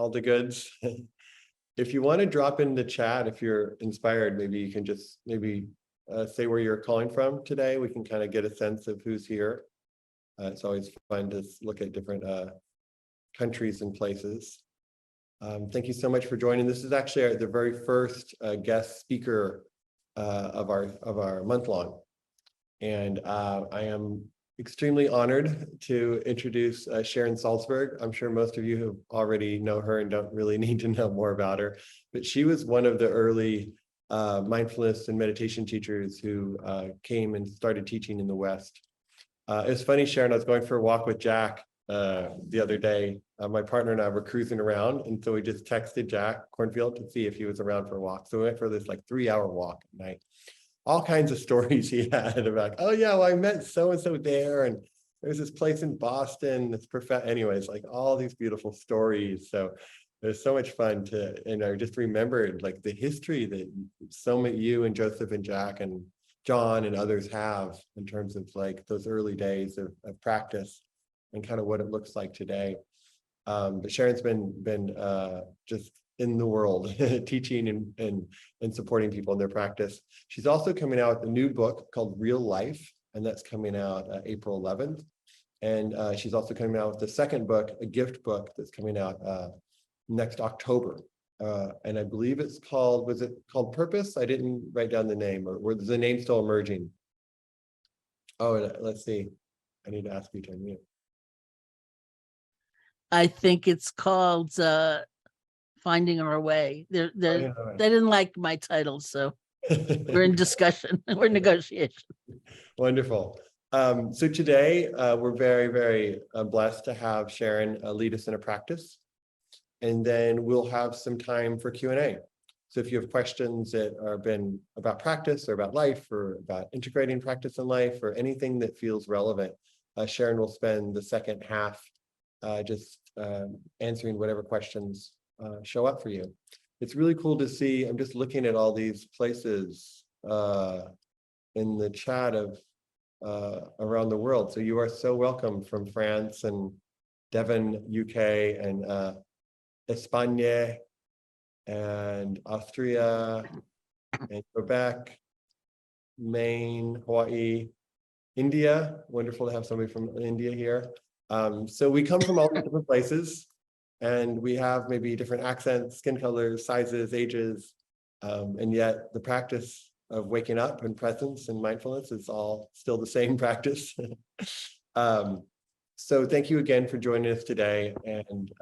all the goods. If you want to drop in the chat, if you're inspired, maybe you can just say where you're calling from today. We can kind of get a sense of who's here. It's always fun to look at different countries and places. Thank you so much for joining. This is actually the very first guest speaker of our month long. And I am extremely honored to introduce Sharon Salzberg. I'm sure most of you have already know her and don't really need to know more about her, but she was one of the early mindfulness and meditation teachers who came and started teaching in the West. It was funny, Sharon, I was going for a walk with Jack the other day. My partner and I were cruising around, and so we just texted Jack Cornfield to see if he was around for a walk. So we went for this like 3-hour walk at night. All kinds of stories he had about, oh yeah, well, I met so-and-so there, and there's this place in Boston that's perfect. Anyways, like all these beautiful stories. So it was so much fun to, and I just remembered like the history that so many, you and Joseph and Jack and John and others have in terms of like those early days of practice and kind of what it looks like today. But Sharon's been just in the world teaching and supporting people in their practice. She's also coming out with a new book called Real Life, and that's coming out April 11th. And she's also coming out with the second book, a gift book that's coming out next October. And I believe it's called, was it called Purpose? I didn't write down the name, or was the name still emerging? Oh, let's see. I need to ask you to unmute. I think it's called Finding Our Way. They didn't like my title, so we're in discussion. We're in negotiation. Wonderful. So today we're very, very blessed to have Sharon lead us in a practice, and then we'll have some time for Q&A. So if you have questions that are been about practice or about life or about integrating practice in life or anything that feels relevant, Sharon will spend the second half just answering whatever questions show up for you. It's really cool to see. I'm just looking at all these places in the chat of around the world. So you are so welcome from France and Devon, UK, and España, and Austria, and Quebec, Maine, Hawaii, India. Wonderful to have somebody from India here. So we come from all different places, and we have maybe different accents, skin colors, sizes, ages, and yet the practice of waking up and presence and mindfulness is all still the same practice. So thank you again for joining us today, and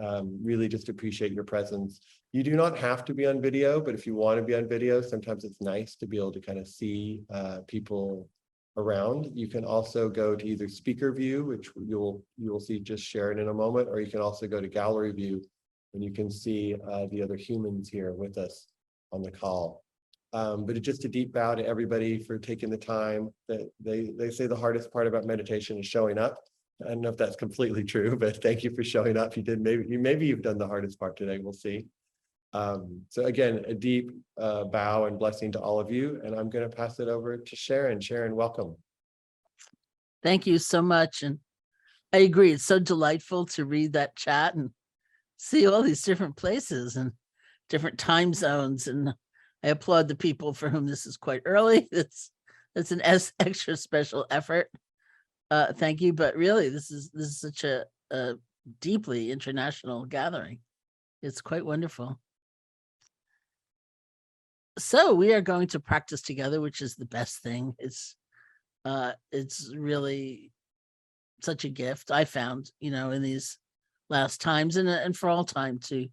really just appreciate your presence. You do not have to be on video, but if you want to be on video, sometimes it's nice to be able to kind of see people around. You can also go to either speaker view, which you will see just Sharon in a moment, or you can also go to gallery view, and you can see the other humans here with us on the call. But just a deep bow to everybody for taking the time. That they say the hardest part about meditation is showing up. I don't know if that's completely true, but thank you for showing up. You did, maybe you've done the hardest part today. We'll see. So again, a deep bow and blessing to all of you. And I'm going to pass it over to Sharon. Sharon, welcome. Thank you so much. And I agree. It's so delightful to read that chat and see all these different places and different time zones. And I applaud the people for whom this is quite early. It's an extra special effort. Thank you. But really, this is such a deeply international gathering. It's quite wonderful. So we are going to practice together, which is the best thing. It's really such a gift I found, in these last times and for all time to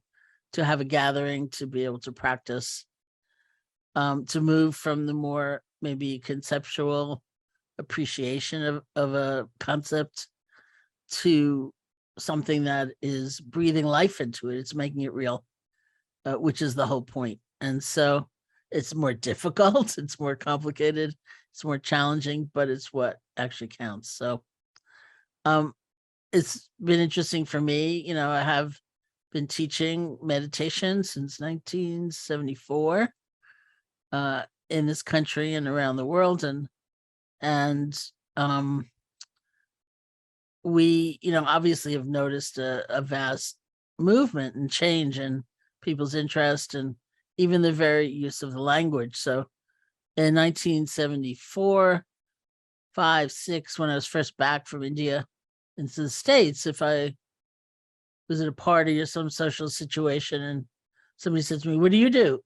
have a gathering, to be able to practice, to move from the more maybe conceptual appreciation of a concept to something that is breathing life into it. It's making it real, which is the whole point. And so it's more difficult, it's more complicated, it's more challenging, but it's what actually counts. So it's been interesting for me. I have been teaching meditation since 1974 in this country and around the world. And we, obviously have noticed a vast movement and change in people's interest and even the very use of the language. So in 1974, 5, 6, when I was first back from India into the States, if I was at a party or some social situation and somebody said to me, "What do you do?"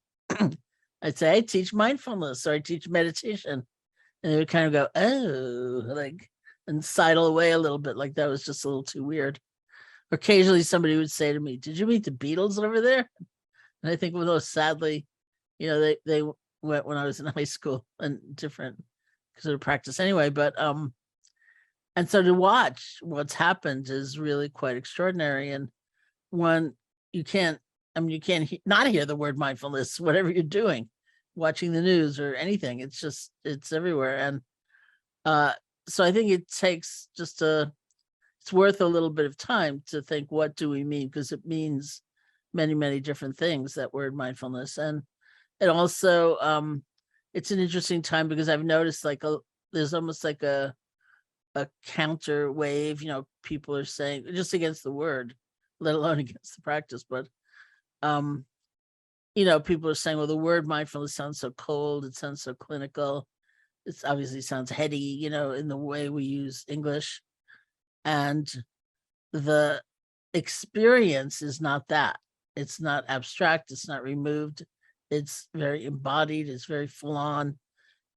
I'd say, "I teach mindfulness or I teach meditation." And they would kind of go, "Oh," like, and sidle away a little bit, like that was just a little too weird. Occasionally somebody would say to me, "Did you meet the Beatles over there?" And I think, well, no, sadly, they went when I was in high school and different because of practice anyway. But and so to watch what's happened is really quite extraordinary. And when you can't, I mean, you can't not hear the word mindfulness, whatever you're doing, watching the news or anything. It's just, it's everywhere. And so I think it takes just it's worth a little bit of time to think, what do we mean? Because it means many, many different things, that word mindfulness. And it also, it's an interesting time because I've noticed like there's almost like a counter wave, people are saying just against the word, let alone against the practice. But, people are saying, well, the word mindfulness sounds so cold. It sounds so clinical. It's obviously sounds heady, in the way we use English. And the experience is not that. It's not abstract. It's not removed. It's very embodied. It's very full on.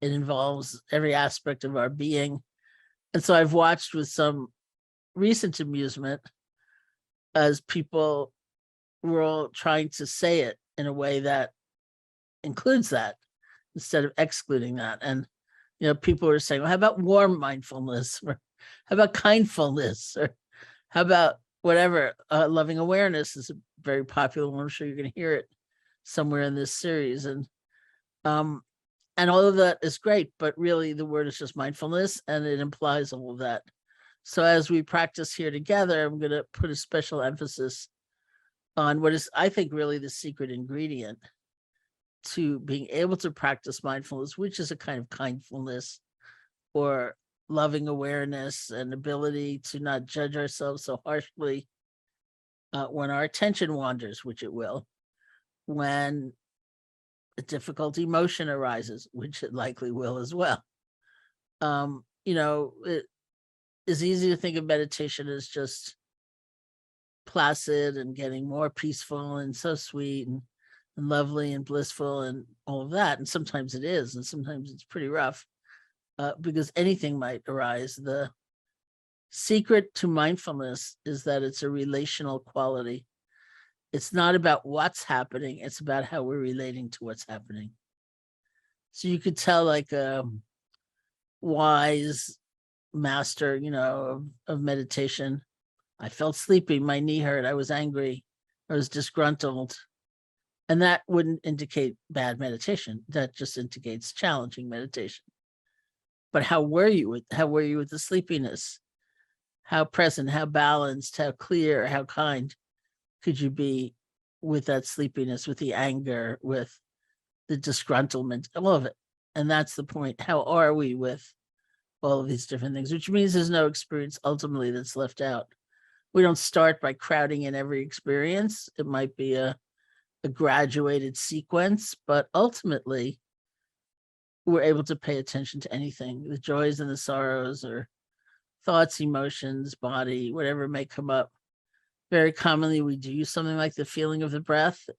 It involves every aspect of our being. And so I've watched with some recent amusement as people were all trying to say it in a way that includes that instead of excluding that. And, people were saying, well, how about warm mindfulness? Or how about kindfulness? Or how about whatever? Loving awareness is a very popular one. I'm sure you're going to hear it somewhere in this series. And all of that is great, but really the word is just mindfulness, and it implies all of that. So as we practice here together, I'm going to put a special emphasis on what is, I think, really the secret ingredient to being able to practice mindfulness, which is a kind of kindfulness or loving awareness and ability to not judge ourselves so harshly when our attention wanders, which it will, when a difficult emotion arises, which it likely will as well. It is easy to think of meditation as just placid and getting more peaceful and so sweet and lovely and blissful and all of that. And sometimes it is, and sometimes it's pretty rough because anything might arise. The secret to mindfulness is that it's a relational quality. It's not about what's happening. It's about how we're relating to what's happening. So you could tell like a wise master, of meditation. I felt sleepy. My knee hurt. I was angry. I was disgruntled. And that wouldn't indicate bad meditation. That just indicates challenging meditation. But how were you with the sleepiness? How present, how balanced, how clear, how kind could you be with that sleepiness, with the anger, with the disgruntlement, all of it? And that's the point. How are we with all of these different things? Which means there's no experience ultimately that's left out. We don't start by crowding in every experience. It might be a graduated sequence, but ultimately we're able to pay attention to anything, the joys and the sorrows, or thoughts, emotions, body, whatever may come up. Very commonly we do use something like the feeling of the breath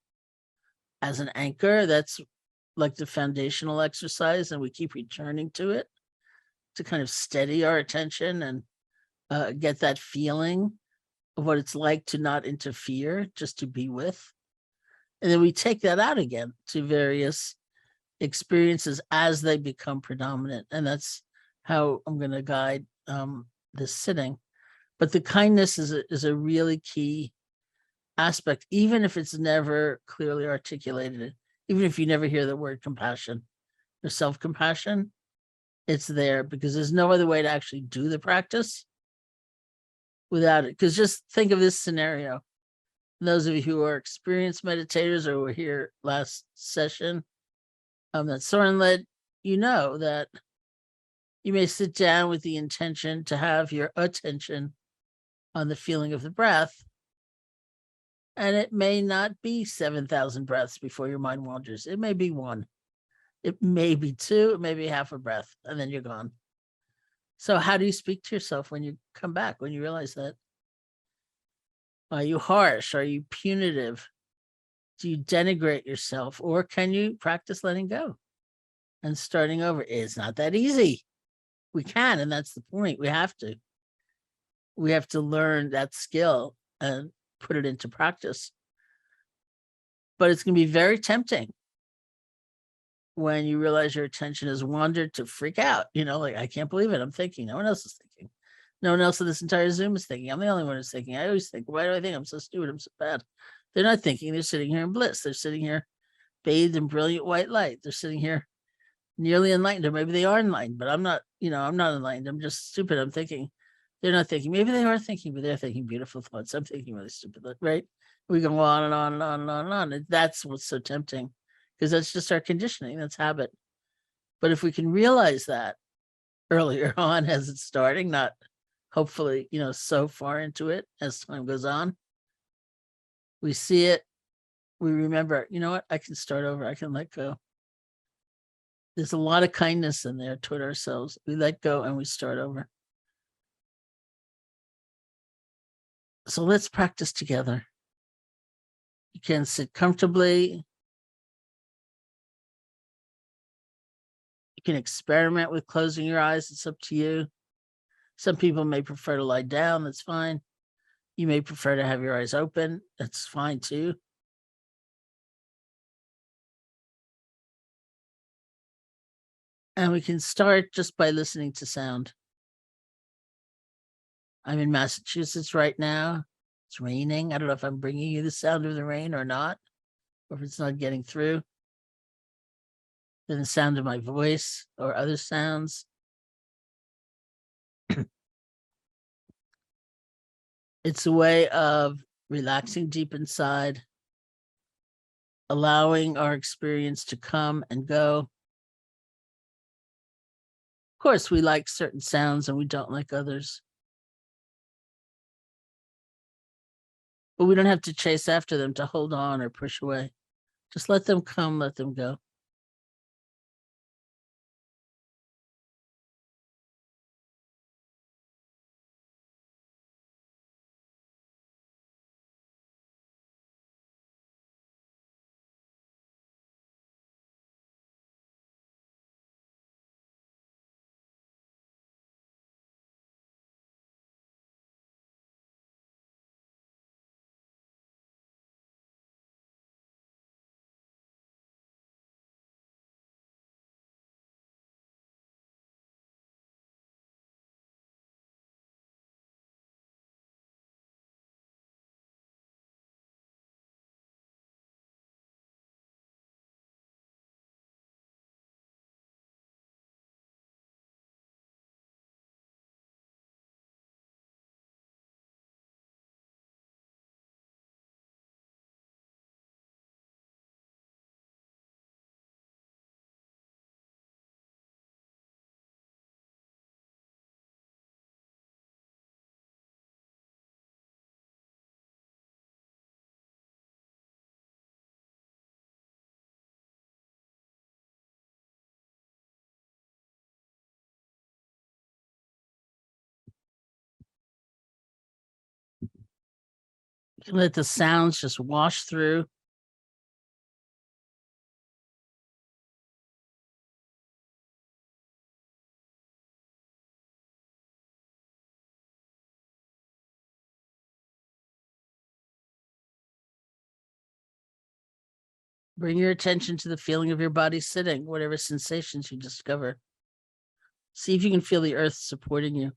as an anchor. That's like the foundational exercise, and we keep returning to it to kind of steady our attention and get that feeling of what it's like to not interfere, just to be with. And then we take that out again to various experiences as they become predominant. And that's how I'm going to guide this sitting. But the kindness is a really key aspect, even if it's never clearly articulated, even if you never hear the word compassion or self-compassion, it's there because there's no other way to actually do the practice without it. Because just think of this scenario. Those of you who are experienced meditators or were here last session that Soren led, that you may sit down with the intention to have your attention on the feeling of the breath. And it may not be 7,000 breaths before your mind wanders. It may be one, it may be two, it may be half a breath, and then you're gone. So how do you speak to yourself when you come back, when you realize that? Are you harsh? Are you punitive? Do you denigrate yourself? Or can you practice letting go and starting over? It's not that easy. We can, and that's the point. We have to. We have to learn that skill and put it into practice. But it's going to be very tempting when you realize your attention has wandered to freak out. Like, I can't believe it. I'm thinking. No one else is thinking. No one else in this entire Zoom is thinking. I'm the only one who's thinking. I always think, why do I think I'm so stupid? I'm so bad. They're not thinking. They're sitting here in bliss. They're sitting here bathed in brilliant white light. They're sitting here nearly enlightened, or maybe they are enlightened, but I'm not, I'm not enlightened. I'm just stupid. I'm thinking. They're not thinking. Maybe they are thinking, but they're thinking beautiful thoughts. I'm thinking really stupid, right? We go on and on and on and on and on. And that's what's so tempting, because that's just our conditioning. That's habit. But if we can realize that earlier on as it's starting, not hopefully, so far into it as time goes on, we see it, we remember, you know what, I can start over, I can let go. There's a lot of kindness in there toward ourselves. We let go and we start over. So let's practice together. You can sit comfortably. You can experiment with closing your eyes. It's up to you. Some people may prefer to lie down. That's fine. You may prefer to have your eyes open. That's fine too. And we can start just by listening to sound. I'm in Massachusetts right now. It's raining. I don't know if I'm bringing you the sound of the rain or not, or if it's not getting through. Then the sound of my voice or other sounds. It's a way of relaxing deep inside, allowing our experience to come and go. Of course, we like certain sounds and we don't like others. But we don't have to chase after them, to hold on or push away. Just let them come, let them go. You can let the sounds just wash through. Bring your attention to the feeling of your body sitting, whatever sensations you discover. See if you can feel the earth supporting you.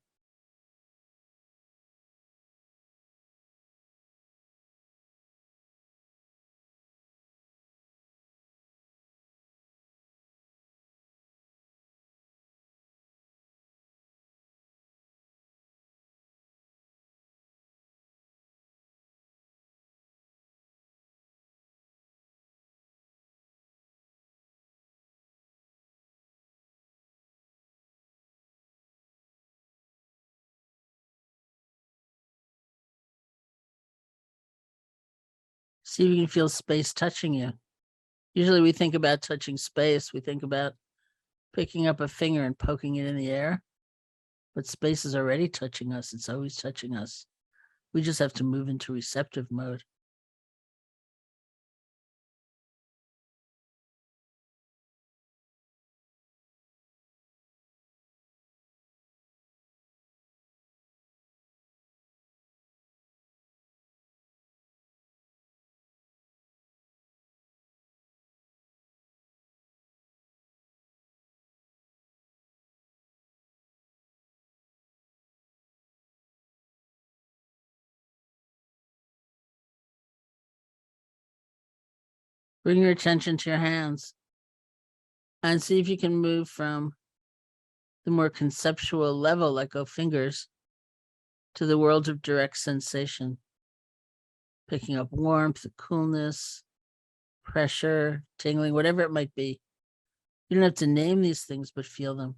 See if you can feel space touching you. Usually we think about touching space. We think about picking up a finger and poking it in the air. But space is already touching us. It's always touching us. We just have to move into receptive mode. Bring your attention to your hands and see if you can move from the more conceptual level, let go fingers, to the world of direct sensation, picking up warmth, coolness, pressure, tingling, whatever it might be. You don't have to name these things, but feel them.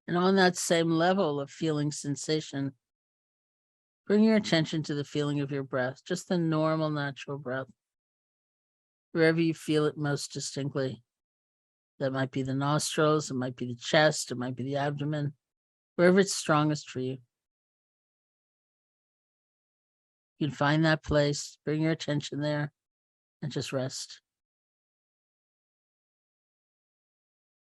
And on that same level of feeling sensation, bring your attention to the feeling of your breath, just the normal, natural breath, wherever you feel it most distinctly. That might be the nostrils, it might be the chest, it might be the abdomen, wherever it's strongest for you. You can find that place, bring your attention there, and just rest.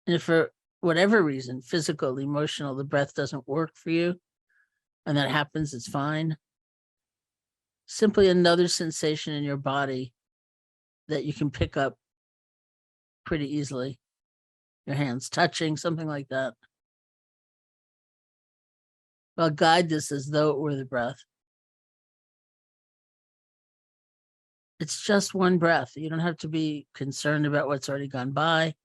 And if for whatever reason, physical, emotional, the breath doesn't work for you, and that happens, it's fine. Simply another sensation in your body that you can pick up pretty easily. Your hands touching, something like that. Well, guide this as though it were the breath. It's just one breath. You don't have to be concerned about what's already gone by.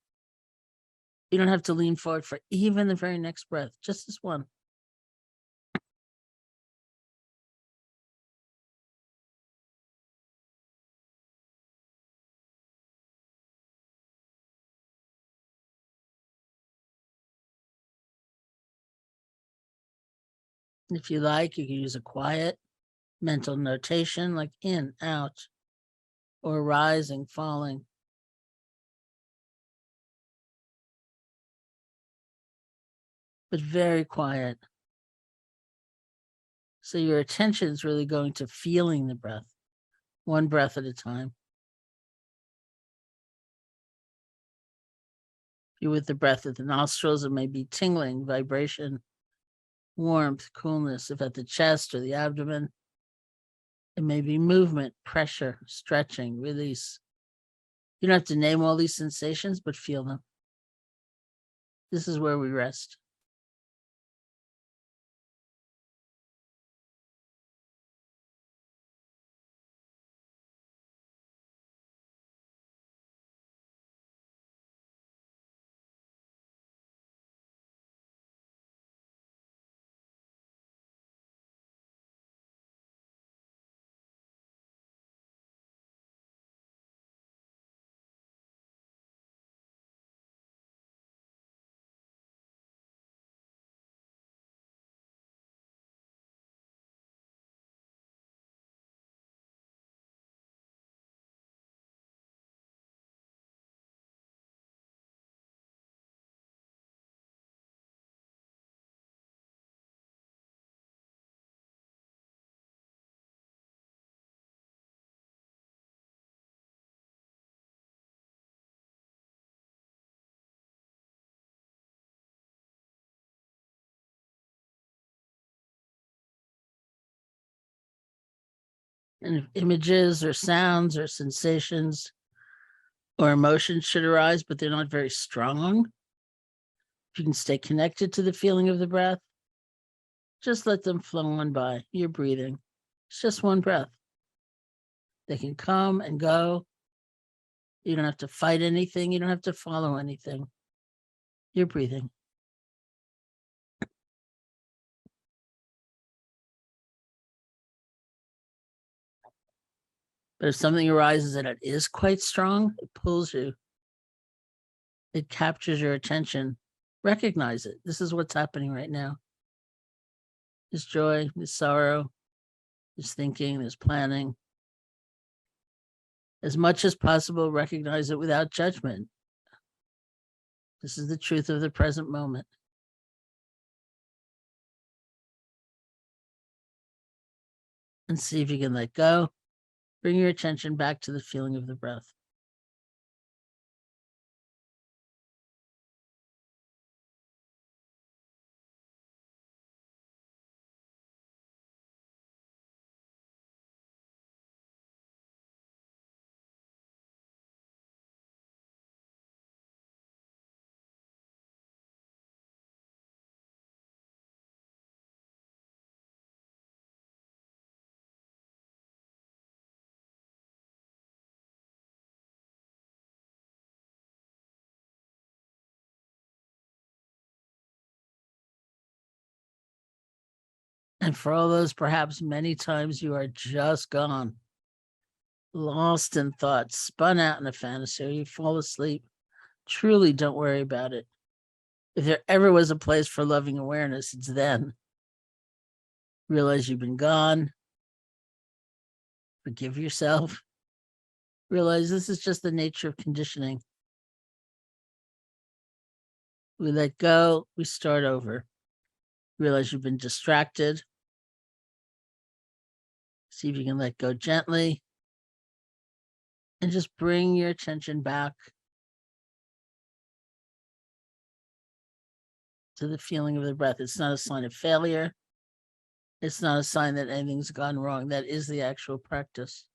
You don't have to lean forward for even the very next breath, just this one. If you like, you can use a quiet mental notation like in, out, or rising, falling. But very quiet. So your attention is really going to feeling the breath, one breath at a time. If you're with the breath at the nostrils, it may be tingling, vibration, warmth, coolness. If at the chest or the abdomen, it may be movement, pressure, stretching, release. You don't have to name all these sensations, but feel them. This is where we rest. And if images or sounds or sensations or emotions should arise, but they're not very strong, If you can stay connected to the feeling of the breath, just let them flow on by. You're breathing. It's just one breath. They can come and go. You don't have to fight anything. You don't have to follow anything. You're breathing. But if something arises and it is quite strong, it pulls you. It captures your attention. Recognize it. This is what's happening right now. There's joy, there's sorrow, there's thinking, there's planning. As much as possible, recognize it without judgment. This is the truth of the present moment. And see if you can let go. Bring your attention back to the feeling of the breath. And for all those, perhaps many times you are just gone, lost in thought, spun out in a fantasy, or you fall asleep. Truly don't worry about it. If there ever was a place for loving awareness, it's then. Realize you've been gone. Forgive yourself. Realize this is just the nature of conditioning. We let go, we start over. Realize you've been distracted. See if you can let go gently. And just bring your attention back to the feeling of the breath. It's not a sign of failure. It's not a sign that anything's gone wrong. That is the actual practice.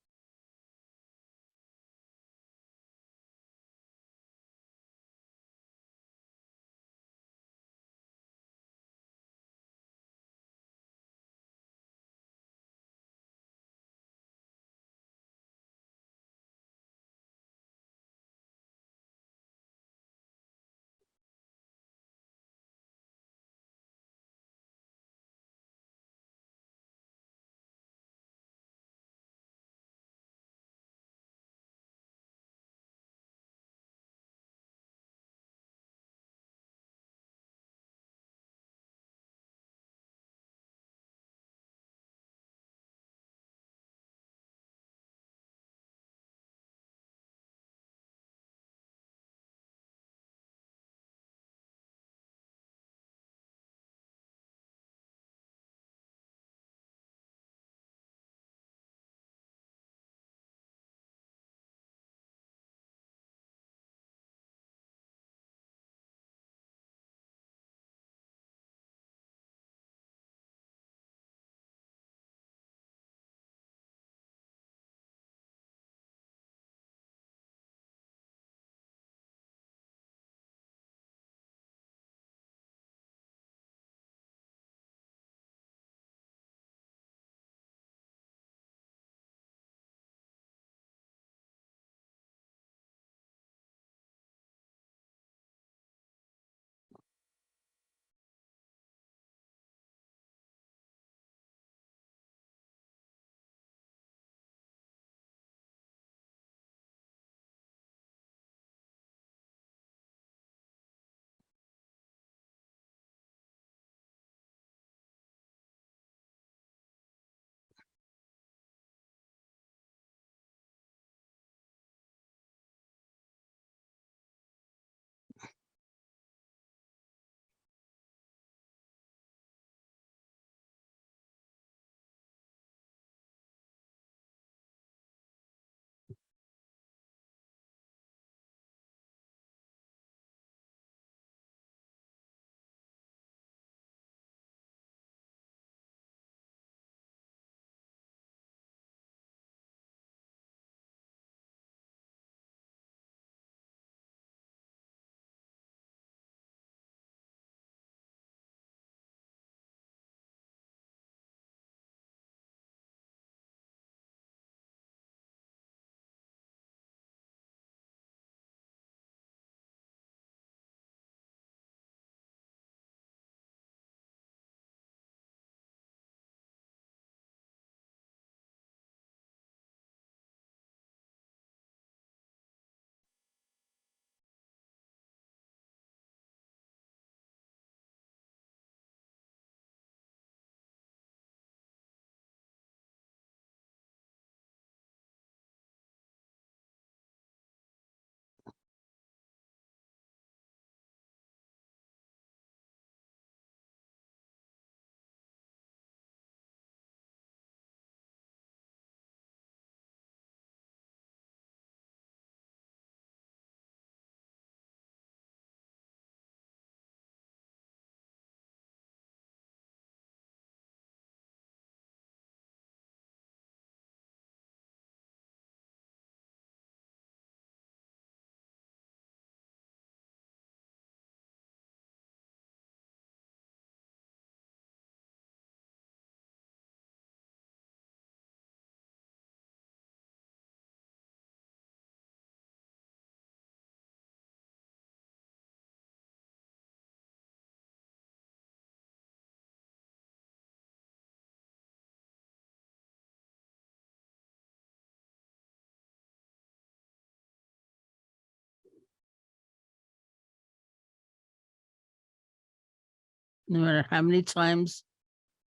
No matter how many times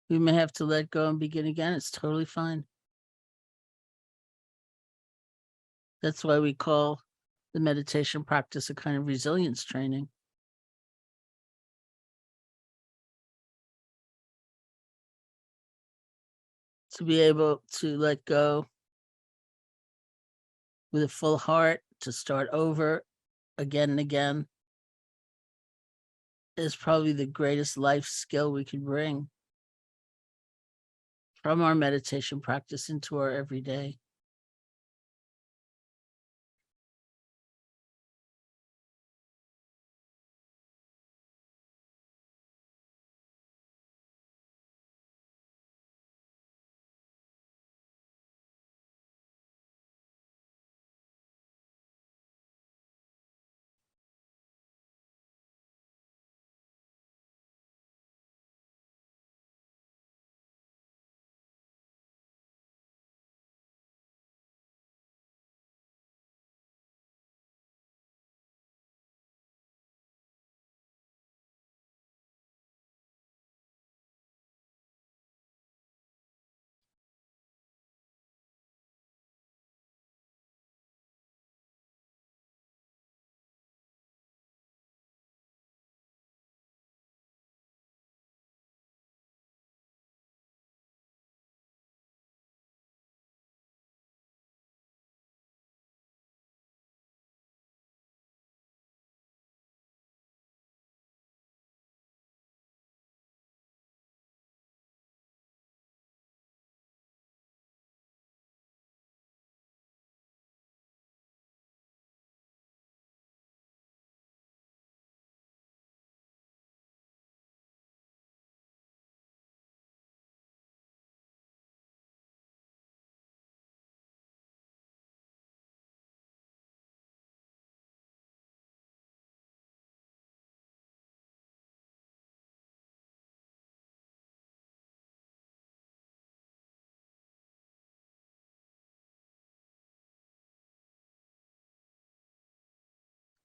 we may have to let go and begin again, it's totally fine. That's why we call the meditation practice a kind of resilience training. To be able to let go with a full heart, to start over again and again, is probably the greatest life skill we can bring from our meditation practice into our everyday.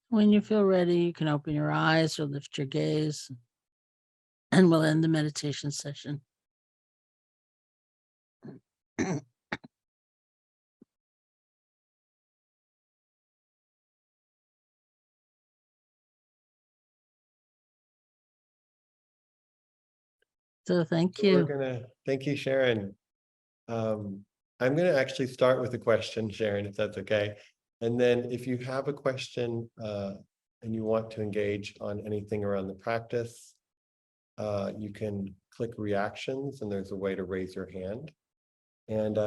When you feel ready, you can open your eyes or lift your gaze, and we'll end the meditation session. So thank We're you. gonna, thank you, Sharon. I'm gonna actually start with a question, Sharon, if that's okay. And then if you have a question, and you want to engage on anything around the practice, you can click reactions and there's a way to raise your hand. And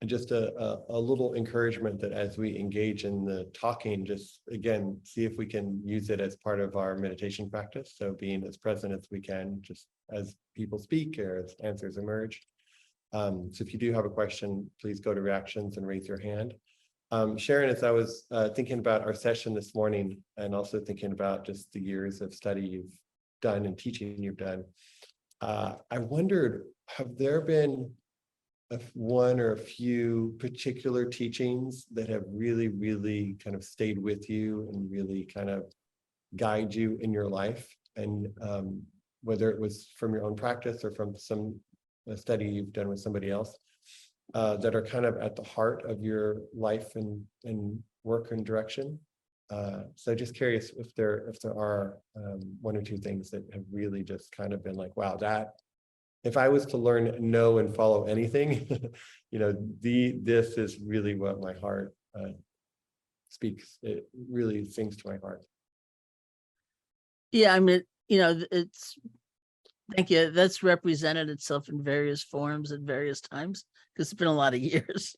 just a little encouragement that as we engage in the talking, just again, see if we can use it as part of our meditation practice. So being as present as we can, just as people speak or as answers emerge. So if you do have a question, please go to reactions and raise your hand. Sharon, as I was thinking about our session this morning and also thinking about just the years of study you've done and teaching you've done, I wondered, have there been one or a few particular teachings that have really, really kind of stayed with you and really kind of guide you in your life? And whether it was from your own practice or from some study you've done with somebody else, that are kind of at the heart of your life and work and direction. So just curious if there are one or two things that have really just kind of been like, wow, that if I was to learn, know, and follow anything, this is really what my heart speaks. It really sings to my heart. Yeah, I mean, it's thank you. That's represented itself in various forms at various times because it's been a lot of years,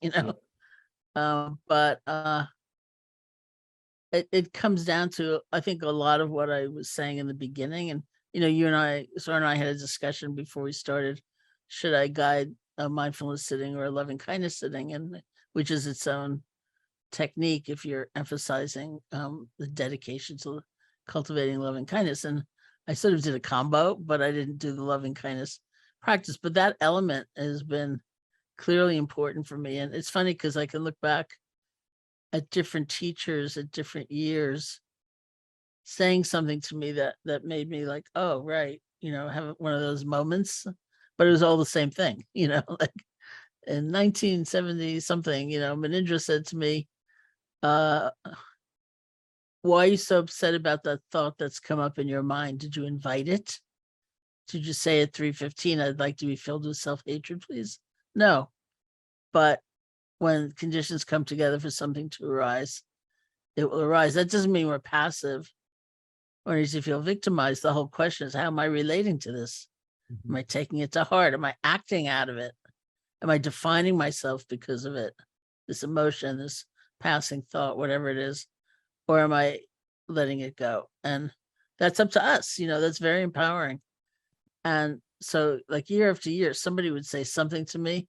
but it comes down to, I think, a lot of what I was saying in the beginning. And, you and I, Sarah and I had a discussion before we started, should I guide a mindfulness sitting or a loving kindness sitting, and which is its own technique if you're emphasizing the dedication to cultivating loving kindness. And I sort of did a combo, but I didn't do the loving kindness practice. But that element has been clearly important for me. And it's funny because I can look back at different teachers at different years saying something to me that made me like, oh, right. have one of those moments, but it was all the same thing, like in 1970 something, Manindra said to me, why are you so upset about that thought that's come up in your mind? Did you invite it? Did you say at 3:15, I'd like to be filled with self-hatred, please? No. But when conditions come together for something to arise, it will arise. That doesn't mean we're passive or need to feel victimized. The whole question is, how am I relating to this? Am I taking it to heart? Am I acting out of it? Am I defining myself because of it? This emotion, this passing thought, whatever it is, or am I letting it go? And that's up to us, that's very empowering. And so like year after year, somebody would say something to me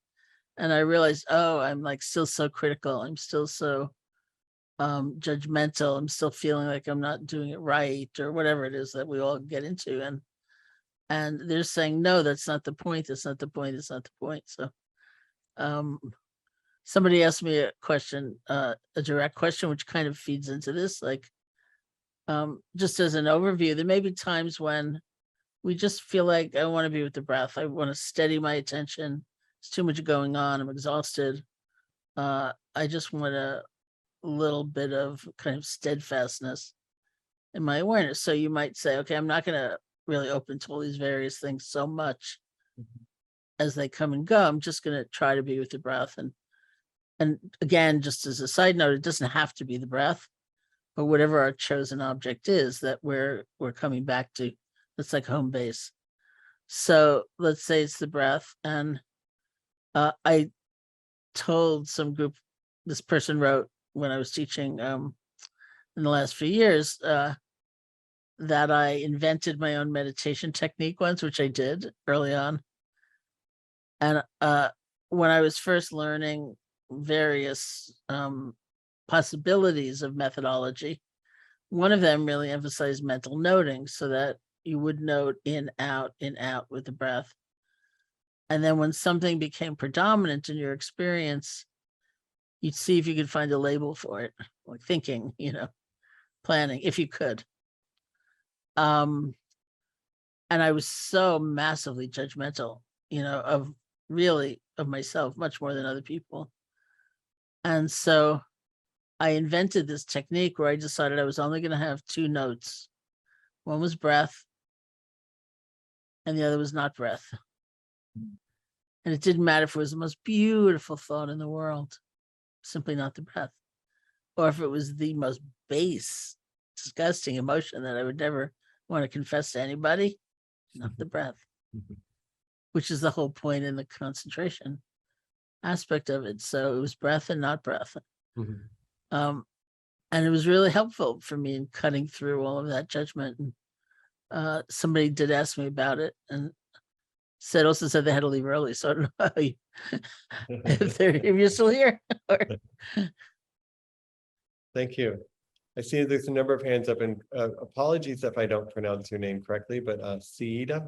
and I realized, oh, I'm like still so critical. I'm still so judgmental. I'm still feeling like I'm not doing it right or whatever it is that we all get into. And they're saying, no, that's not the point. That's not the point. It's not the point. So somebody asked me a question, a direct question, which kind of feeds into this, like just as an overview, there may be times when we just feel like I want to be with the breath. I want to steady my attention. It's too much going on. I'm exhausted. I just want a little bit of kind of steadfastness in my awareness. So you might say, okay, I'm not going to really open to all these various things so much as they come and go. I'm just going to try to be with the breath. And again, just as a side note, it doesn't have to be the breath, but whatever our chosen object is that we're coming back to, that's like home base. So let's say it's the breath. And I told some group, this person wrote when I was teaching in the last few years, that I invented my own meditation technique once, which I did early on. And when I was first learning various possibilities of methodology, one of them really emphasized mental noting so that you would note in, out with the breath. And then when something became predominant in your experience, you'd see if you could find a label for it, like thinking, planning, if you could. And I was so massively judgmental, of myself, much more than other people. And so I invented this technique where I decided I was only going to have two notes. One was breath and the other was not breath. And it didn't matter if it was the most beautiful thought in the world, simply not the breath. Or if it was the most base, disgusting emotion that I would never want to confess to anybody, not the breath, which is the whole point in the concentration aspect of it. So it was breath and not breath. And it was really helpful for me in cutting through all of that judgment. And somebody did ask me about it and also said they had to leave early. So I don't know if you're still here. Thank you. I see there's a number of hands up, and apologies if I don't pronounce your name correctly, but Seida.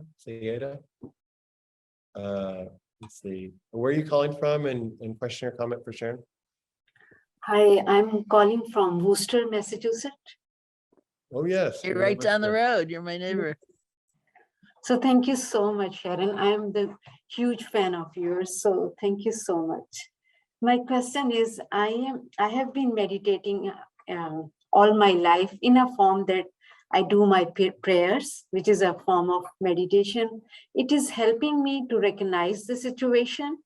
Let's see. Where are you calling from, and question or comment for Sharon? Hi, I'm calling from Worcester, Massachusetts. Oh, yes. You're right down the road. You're my neighbor. So thank you so much, Sharon. I'm the huge fan of yours. So thank you so much. My question is, I have been meditating all my life in a form that I do my prayers, which is a form of meditation. It is helping me to recognize the situation,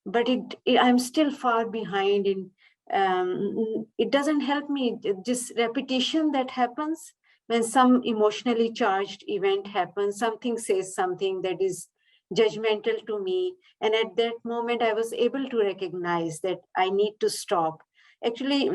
but I'm still far behind in it doesn't help me. This repetition that happens when some emotionally charged event happens, something says something that is judgmental to me. And at that moment, I was able to recognize that I need to stop. Actually,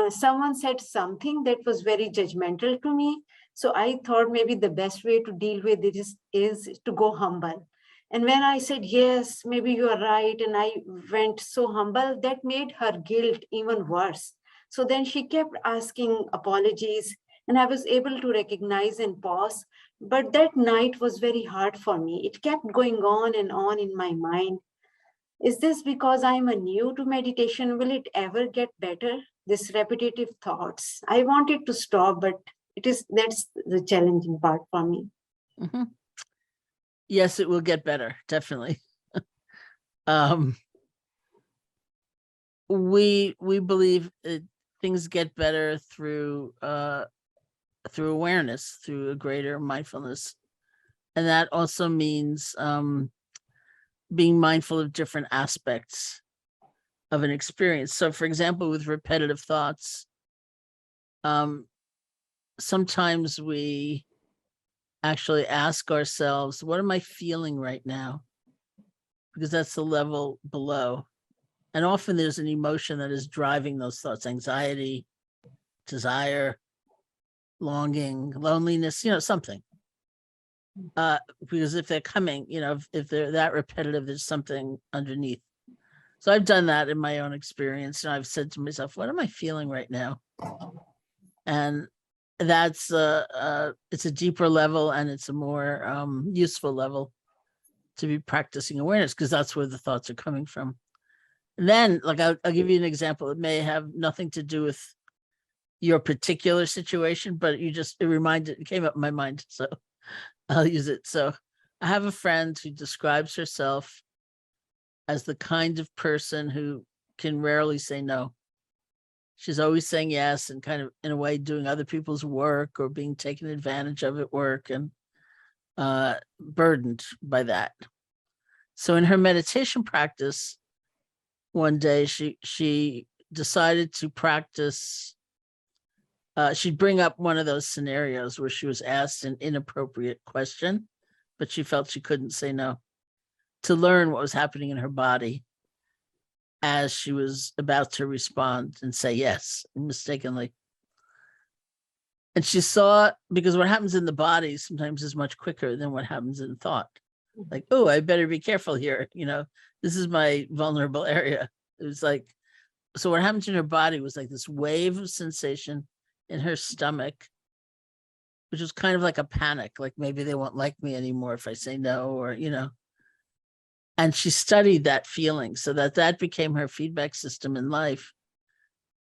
someone said something that was very judgmental to me. So I thought maybe the best way to deal with it is to go humble. And when I said, yes, maybe you are right, and I went so humble, that made her guilt even worse. So then she kept asking apologies, and I was able to recognize and pause. But that night was very hard for me. It kept going on and on in my mind. Is this because I'm new to meditation? Will it ever get better? This repetitive thoughts. I wanted to stop, but that's the challenging part for me. Yes, it will get better, definitely. um, we believe things get better through awareness, through a greater mindfulness. And that also means being mindful of different aspects of an experience. So for example, with repetitive thoughts, sometimes we actually ask ourselves, what am I feeling right now? Because that's the level below. And often there's an emotion that is driving those thoughts: anxiety, desire, longing, loneliness, something. Because if they're coming, if they're that repetitive, there's something underneath. So I've done that in my own experience. And I've said to myself, what am I feeling right now? And that's it's a deeper level, and it's a more useful level to be practicing awareness, because that's where the thoughts are coming from. And then, like, I'll give you an example. It may have nothing to do with your particular situation, but it came up in my mind, so I'll use it. So I have a friend who describes herself as the kind of person who can rarely say no. She's always saying yes, and kind of in a way doing other people's work or being taken advantage of at work, and burdened by that. So in her meditation practice, one day she decided to practice. She'd bring up one of those scenarios where she was asked an inappropriate question, but she felt she couldn't say no, to learn what was happening in her body as she was about to respond and say yes mistakenly. And she saw, because what happens in the body sometimes is much quicker than what happens in thought. Like, oh, I better be careful here. This is my vulnerable area. It was like, so what happened in her body was like this wave of sensation in her stomach, which was kind of like a panic, like maybe they won't like me anymore if I say no, or, and she studied that feeling so that became her feedback system in life.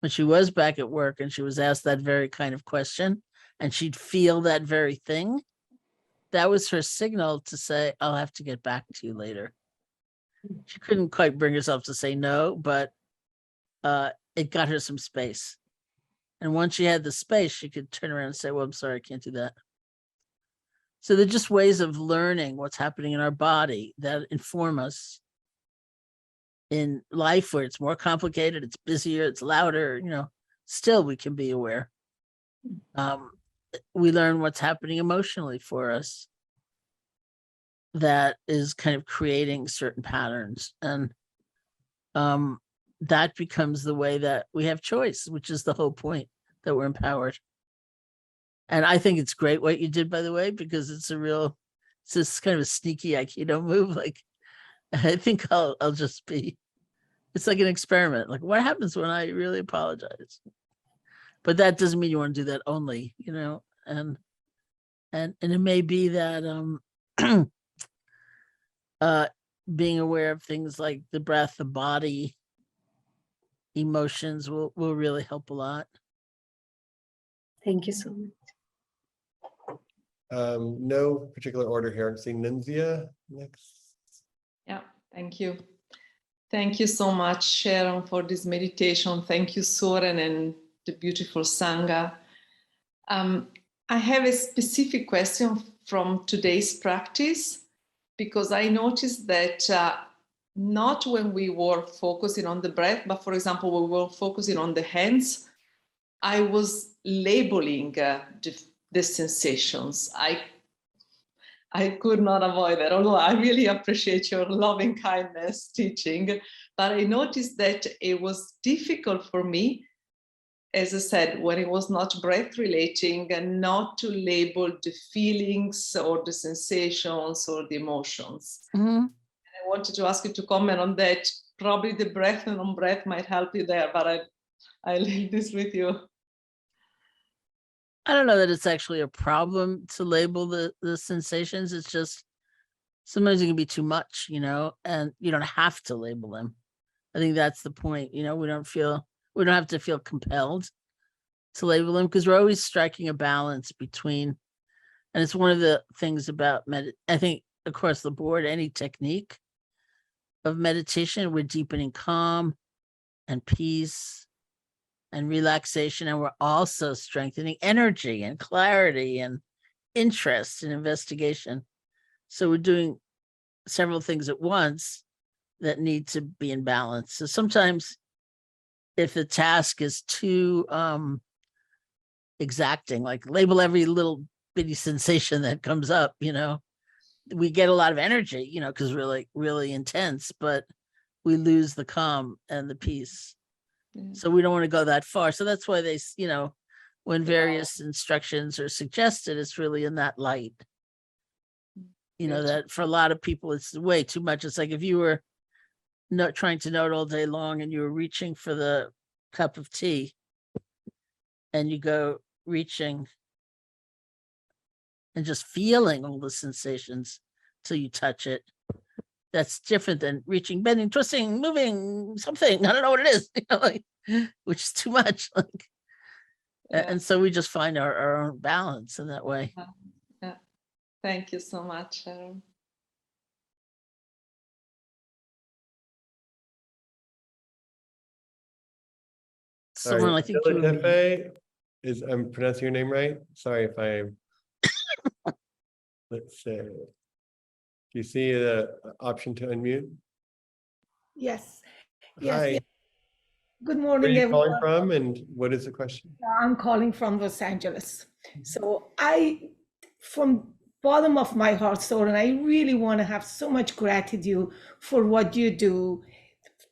When she was back at work and she was asked that very kind of question, and she'd feel that very thing, that was her signal to say, I'll have to get back to you later. She couldn't quite bring herself to say no, but it got her some space. And once she had the space, she could turn around and say, well, I'm sorry, I can't do that. So they're just ways of learning what's happening in our body that inform us in life, where it's more complicated, it's busier, it's louder, still we can be aware. We learn what's happening emotionally for us that is kind of creating certain patterns. And that becomes the way that we have choice, which is the whole point, that we're empowered. And I think it's great what you did, by the way, because it's this kind of a sneaky Aikido move. Like, I think I'll just be, it's like an experiment. Like, what happens when I really apologize? But that doesn't mean you want to do that only, and it may be that being aware of things like the breath, the body, emotions will really help a lot. Thank you so much. No particular order here. I'm seeing Ninzia next. Yeah, thank you. Thank you so much, Sharon, for this meditation. Thank you, Soren, and the beautiful Sangha. I have a specific question from today's practice, because I noticed that not when we were focusing on the breath, but for example, we were focusing on the hands, I was labeling the sensations. I could not avoid that, although I really appreciate your loving kindness teaching, but I noticed that it was difficult for me, as I said, when it was not breath relating, and not to label the feelings or the sensations or the emotions. Mm-hmm. I wanted to ask you to comment on that. Probably the breath and non-breath might help you there, but I leave this with you. I don't know that it's actually a problem to label the sensations. It's just sometimes it can be too much, and you don't have to label them. I think that's the point. We don't have to feel compelled to label them, because we're always striking a balance between, and it's one of the things about I think across the board, any technique of meditation, we're deepening calm and peace and relaxation. And we're also strengthening energy and clarity and interest in investigation. So we're doing several things at once that need to be in balance. So sometimes if the task is too exacting, like label every little bitty sensation that comes up, we get a lot of energy, because we're like really intense, but we lose the calm and the peace. So we don't want to go that far. So that's why they, when various instructions are suggested, it's really in that light. That for a lot of people, it's way too much. It's like if you were not trying to note all day long and you were reaching for the cup of tea and you go reaching and just feeling all the sensations till you touch it. That's different than reaching, bending, twisting, moving, something. I don't know what it is, which is too much. And so we just find our own balance in that way. Yeah. Thank you so much, Sharon. Someone, I think I'm pronouncing your name right? Sorry if let's say, do you see the option to unmute? Yes. Hi. Yes. Good Where are morning, you everyone. calling from and what is the question? I'm calling from Los Angeles. So from bottom of my heart, Soren, I really want to have so much gratitude for what you do,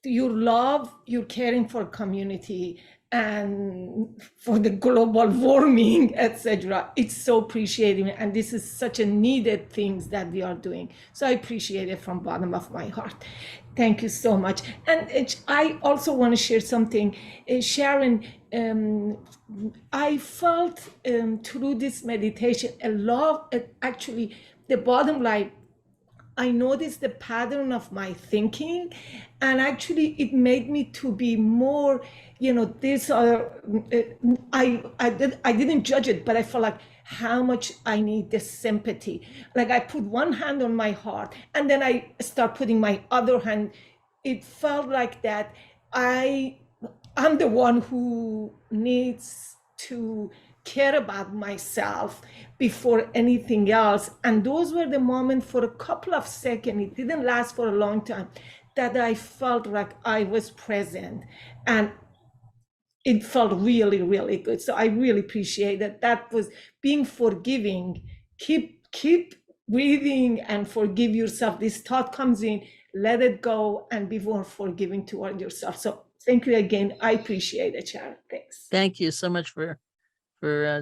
your love, your caring for community, and for the global warming, etc. It's so appreciated, and this is such a needed things that we are doing. So I appreciate it from bottom of my heart. Thank you so much. And I also want to share something. Sharon, I felt through this meditation a lot, actually, the bottom line, I noticed the pattern of my thinking, and actually it made me to be more, this other, I didn't judge it, but I felt like how much I need this sympathy. Like I put one hand on my heart and then I start putting my other hand. It felt like that I'm the one who needs to care about myself before anything else. And those were the moments for a couple of seconds, it didn't last for a long time, that I felt like I was present. And it felt really, really good. So I really appreciate that. That was being forgiving. Keep breathing and forgive yourself. This thought comes in, let it go and be more forgiving toward yourself. So thank you again. I appreciate it, Sharon. Thanks. Thank you so much for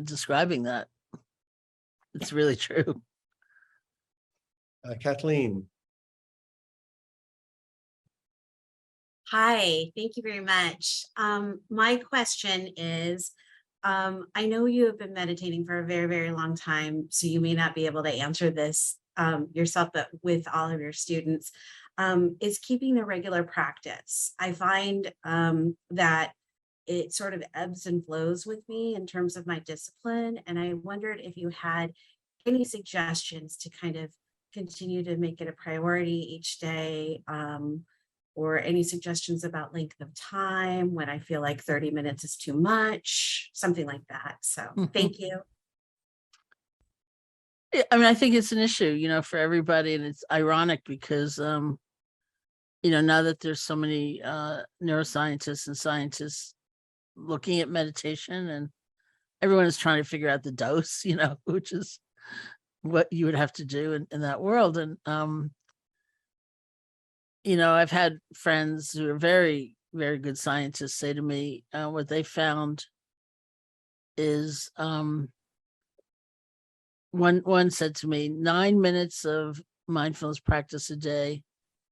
describing that. It's really true. Kathleen. Hi, thank you very much. My question is, I know you have been meditating for a very, very long time, so you may not be able to answer this yourself, but with all of your students, is keeping the regular practice. I find that it sort of ebbs and flows with me in terms of my discipline. And I wondered if you had any suggestions to kind of continue to make it a priority each day, or any suggestions about length of time when I feel like 30 minutes is too much, something like that. So thank you. I mean, I think it's an issue, for everybody. And it's ironic because, now that there's so many neuroscientists and scientists looking at meditation, and everyone is trying to figure out the dose, which is what you would have to do in that world. And, I've had friends who are very, very good scientists say to me, what they found is, one said to me, 9 minutes of mindfulness practice a day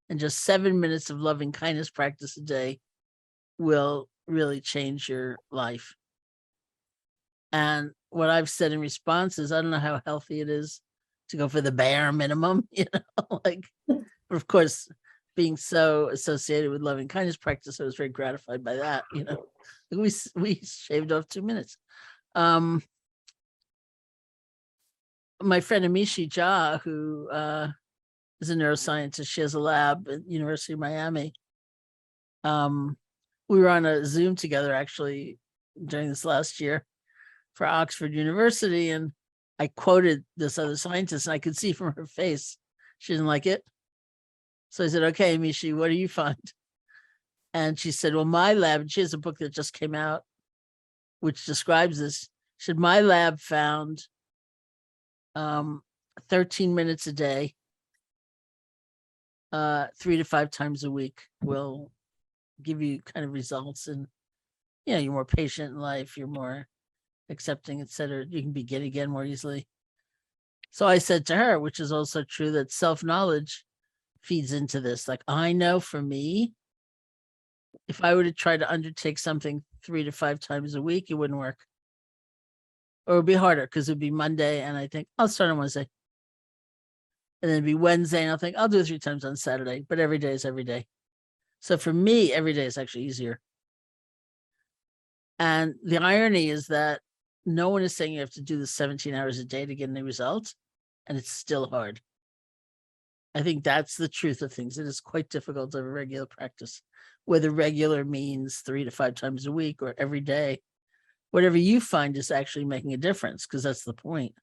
and just 7 minutes of loving kindness practice a day will really change your life. And what I've said in response is, I don't know how healthy it is to go for the bare minimum, but of course, being so associated with loving kindness practice, I was very gratified by that. We shaved off 2 minutes. My friend Amishi Jha, who is a neuroscientist. She has a lab at University of Miami. We were on a Zoom together actually during this last year for Oxford University, and I quoted this other scientist, and I could see from her face she didn't like it. So I said, "Okay, Mishi, what do you find?" And she said, "Well, my lab," and she has a book that just came out which describes this. She said, "My lab found 13 minutes a day, 3 to 5 times a week will give you kind of results, and you're more patient in life, you're more accepting, etc. You can begin again more easily." So I said to her, which is also true, that self-knowledge feeds into this. Like, I know for me, if I were to try to undertake something 3 to 5 times a week, it wouldn't work. Or it would be harder because it'd be Monday and I think I'll start on Wednesday. And then it'd be Wednesday and I'll think I'll do it 3 times on Saturday, but every day is every day. So for me, every day is actually easier. And the irony is that no one is saying you have to do this 17 hours a day to get any results, and it's still hard. I think that's the truth of things. It is quite difficult to have a regular practice, whether regular means 3 to 5 times a week or every day. Whatever you find is actually making a difference, because that's the point.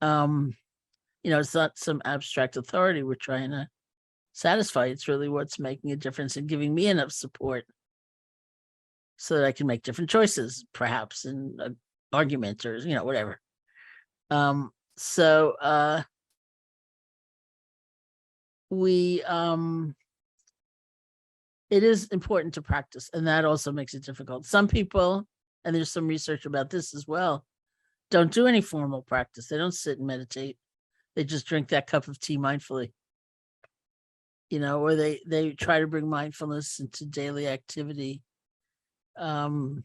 It's not some abstract authority we're trying to satisfy. It's really what's making a difference and giving me enough support so that I can make different choices, perhaps in an argument or, whatever. It is important to practice, and that also makes it difficult. Some people, and there's some research about this as well, don't do any formal practice. They don't sit and meditate. They just drink that cup of tea mindfully, or they try to bring mindfulness into daily activity. Probably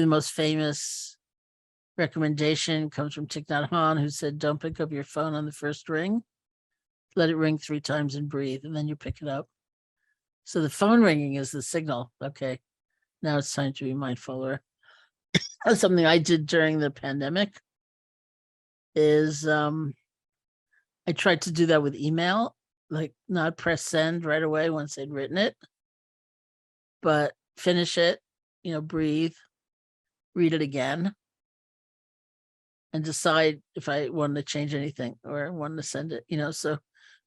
the most famous recommendation comes from Thich Nhat Hanh, who said, "Don't pick up your phone on the first ring. Let it ring 3 times and breathe, and then you pick it up." So the phone ringing is the signal. Okay, now it's time to be mindful. Or that's something I did during the pandemic is I tried to do that with email, like not press send right away once I'd written it, but finish it, breathe, read it again, and decide if I wanted to change anything or wanted to send it, so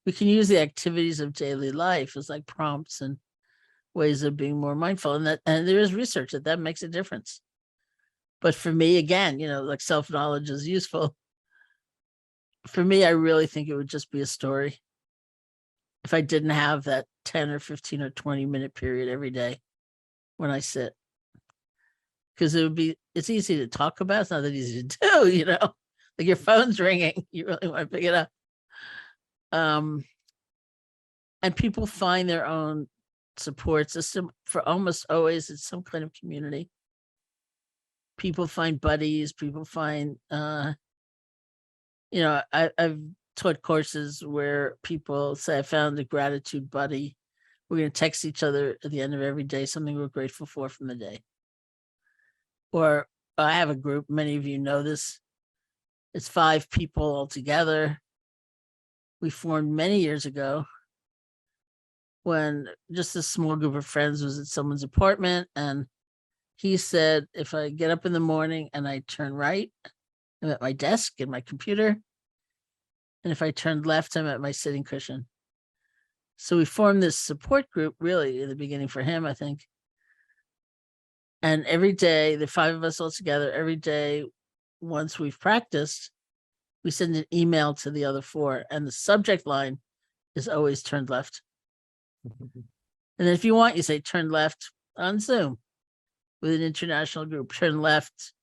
we can use the activities of daily life as like prompts and ways of being more mindful. And there is research that makes a difference. But for me, again, like self-knowledge is useful. For me, I really think it would just be a story if I didn't have that 10 or 15 or 20-minute period every day when I sit. Because it's easy to talk about. It's not that easy to do, like your phone's ringing. You really want to pick it up. And people find their own support system. For almost always, it's some kind of community. People find buddies. People find, I've taught courses where people say, "I found a gratitude buddy." We're going to text each other at the end of every day something we're grateful for from the day. Or I have a group, many of you know this. It's 5 people all together. We formed many years ago when just a small group of friends was at someone's apartment, and he said, if I get up in the morning and I turn right, I'm at my desk and my computer. And if I turn left, I'm at my sitting cushion. So we formed this support group really in the beginning for him, I think. And every day, the 5 of us all together, every day, once we've practiced, we send an email to the other 4, and the subject line is always turned left. And then if you want, you say turn left on Zoom with an international group, turn left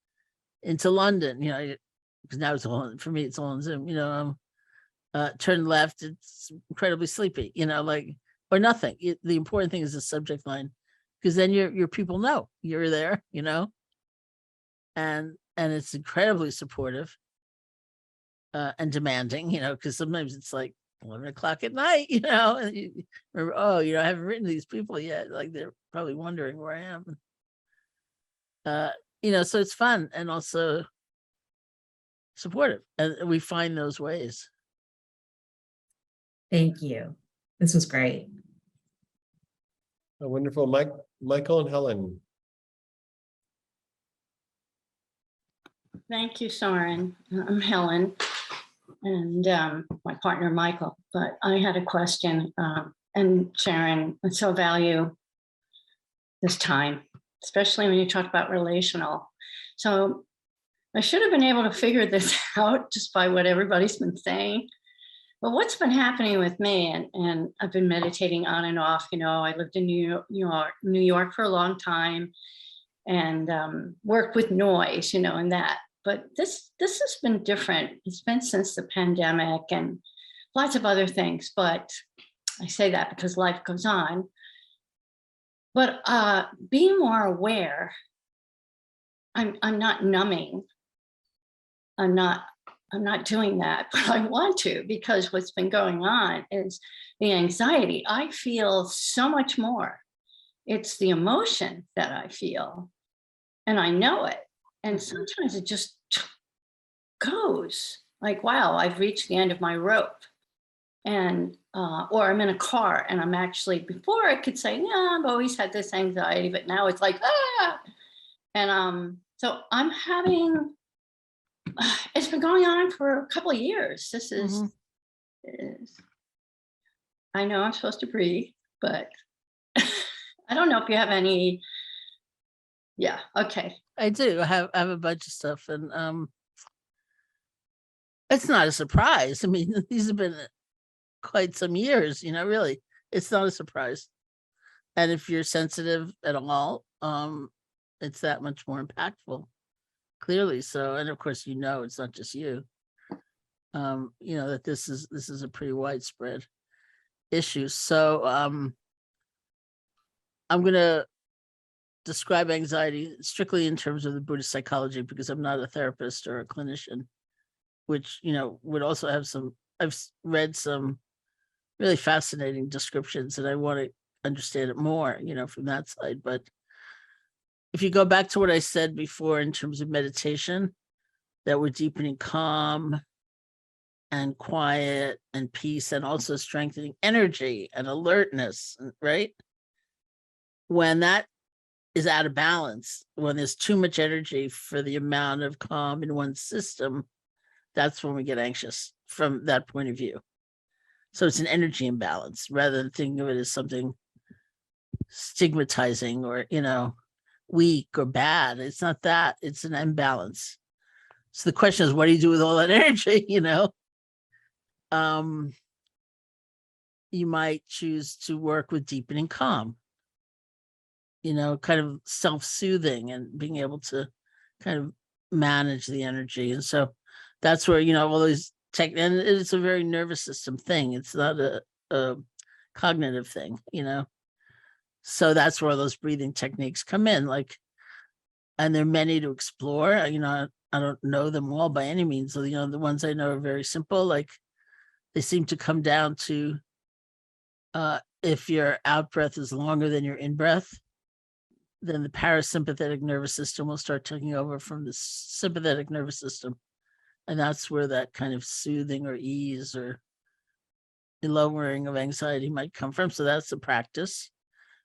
into London, because now it's all, for me, it's all on Zoom, turn left, it's incredibly sleepy, or nothing. The important thing is the subject line, because then your people know you're there, and it's incredibly supportive and demanding, because sometimes it's like 11 o'clock at night, and you remember, I haven't written to these people yet. Like they're probably wondering where I am. So it's fun and also supportive, and we find those ways. Thank you. This was great. Wonderful. Michael and Helen. Thank you, Sharon. I'm Helen and my partner, Michael. But I had a question. And Sharon, I so value this time, especially when you talk about relational. So I should have been able to figure this out just by what everybody's been saying. But what's been happening with me, and I've been meditating on and off, I lived in New York for a long time and worked with noise, and that. But this has been different. It's been since the pandemic and lots of other things. But I say that because life goes on. But being more aware, I'm not numbing. I'm not doing that, but I want to, because what's been going on is the anxiety. I feel so much more. It's the emotion that I feel, and I know it. And sometimes it just goes like, wow, I've reached the end of my rope. And, or I'm in a car and I'm actually, before I could say, yeah, I've always had this anxiety, but now it's like, ah. And so I'm having, it's been going on for a couple of years. This is, I know I'm supposed to breathe, but I don't know if you have any. Yeah, okay. I do. I have a bunch of stuff, and it's not a surprise. I mean, these have been quite some years, really. It's not a surprise. And if you're sensitive at all, it's that much more impactful, clearly. So, and of course, it's not just you. That this is a pretty widespread issue. So I'm gonna describe anxiety strictly in terms of the Buddhist psychology, because I'm not a therapist or a clinician, which, would also have I've read some really fascinating descriptions, and I want to understand it more, from that side. But if you go back to what I said before in terms of meditation, that we're deepening calm and quiet and peace, and also strengthening energy and alertness, right? When that is out of balance, when there's too much energy for the amount of calm in one system, that's when we get anxious from that point of view. So it's an energy imbalance, rather than thinking of it as something stigmatizing or, weak or bad. It's not that, it's an imbalance. So the question is, what do you do with all that energy? You might choose to work with deepening calm, kind of self-soothing and being able to kind of manage the energy. And so that's where, all these and it's a very nervous system thing. It's not a cognitive thing, So that's where those breathing techniques come in, and there are many to explore. I don't know them all by any means. So, the ones I know are very simple. They seem to come down to if your out breath is longer than your in breath, then the parasympathetic nervous system will start taking over from the sympathetic nervous system. And that's where that kind of soothing or ease or lowering of anxiety might come from. So that's a practice.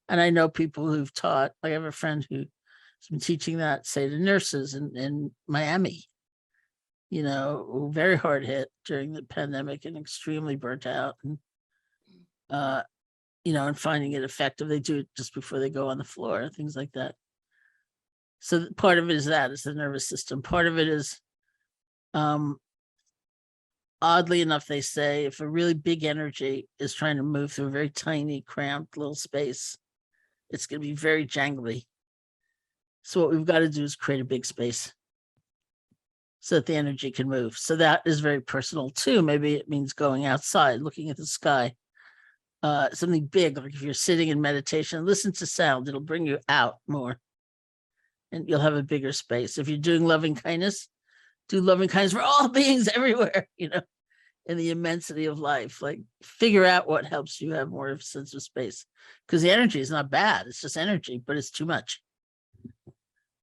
And I know people who've taught, I have a friend who's been teaching that, say, to nurses in Miami, who very hard hit during the pandemic and extremely burnt out. And, and finding it effective. They do it just before they go on the floor, things like that. So part of it is that, is the nervous system. Part of it is, oddly enough, they say if a really big energy is trying to move through a very tiny, cramped little space, it's going to be very jangly. So what we've got to do is create a big space so that the energy can move. So that is very personal too. Maybe it means going outside, looking at the sky, something big. Like if you're sitting in meditation, listen to sound, it'll bring you out more and you'll have a bigger space. If you're doing loving kindness, do loving kindness for all beings everywhere, in the immensity of life. Figure out what helps you have more of a sense of space, because the energy is not bad. It's just energy, but it's too much.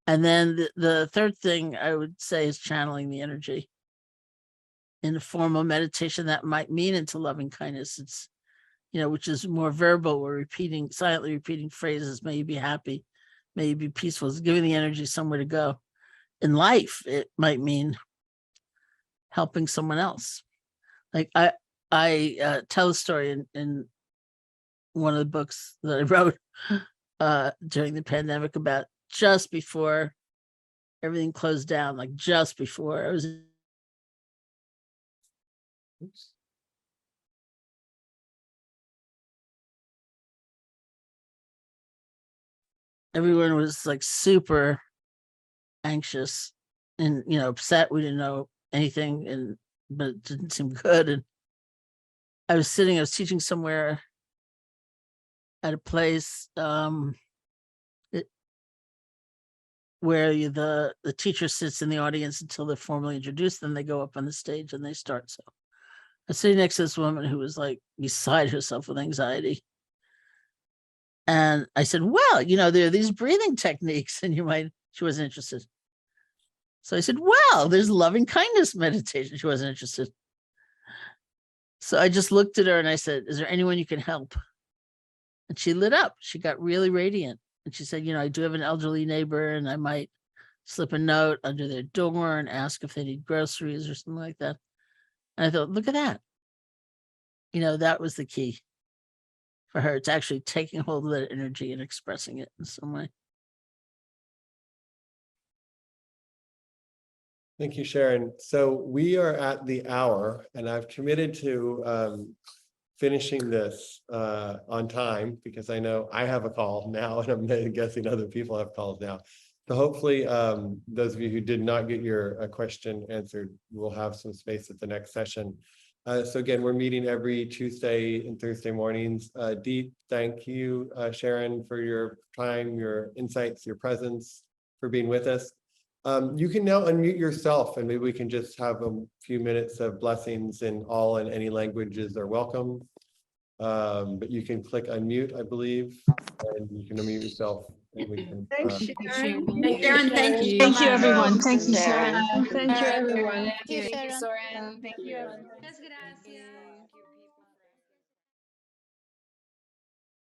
And then the third thing I would say is channeling the energy. in a formal meditation that might mean into loving kindness. It's, which is more verbal. We're repeating, silently repeating phrases. May you be happy. May you be peaceful. It's giving the energy somewhere to go. In life, it might mean helping someone else. Like I tell a story in one of the books that I wrote during the pandemic about just before everything closed down, like just before I was. Oops. Everyone was like super anxious and, upset. We didn't know anything, but it didn't seem good. And I was teaching somewhere at a place where the teacher sits in the audience until they're formally introduced. Then they go up on the stage and they start. So I was sitting next to this woman who was like beside herself with anxiety. And I said, well, there are these breathing techniques and she wasn't interested. So I said, well, there's loving kindness meditation. She wasn't interested. So I just looked at her and I said, is there anyone you can help? And she lit up. She got really radiant. And she said, I do have an elderly neighbor and I might slip a note under their door and ask if they need groceries or something like that. And I thought, look at that. That was the key for her. It's actually taking hold of that energy and expressing it in some way. Thank you, Sharon. So we are at the hour and I've committed to finishing this on time because I know I have a call now and I'm guessing other people have calls now. So hopefully those of you who did not get your question answered will have some space at the next session. So again, we're meeting every Tuesday and Thursday mornings. Deep thank you, Sharon, for your time, your insights, your presence, for being with us. You can now unmute yourself and maybe we can just have a few minutes of blessings in all and any languages are welcome. But you can click unmute, I believe, and you can unmute yourself. And we can, Thanks, Sharon. Sharon, thank you. Thank you, so much. everyone. Thank you, Sharon. Sharon. Thank you, everyone. Thank you, Thank you, Sharon. Soren. Thank you. Muchas gracias.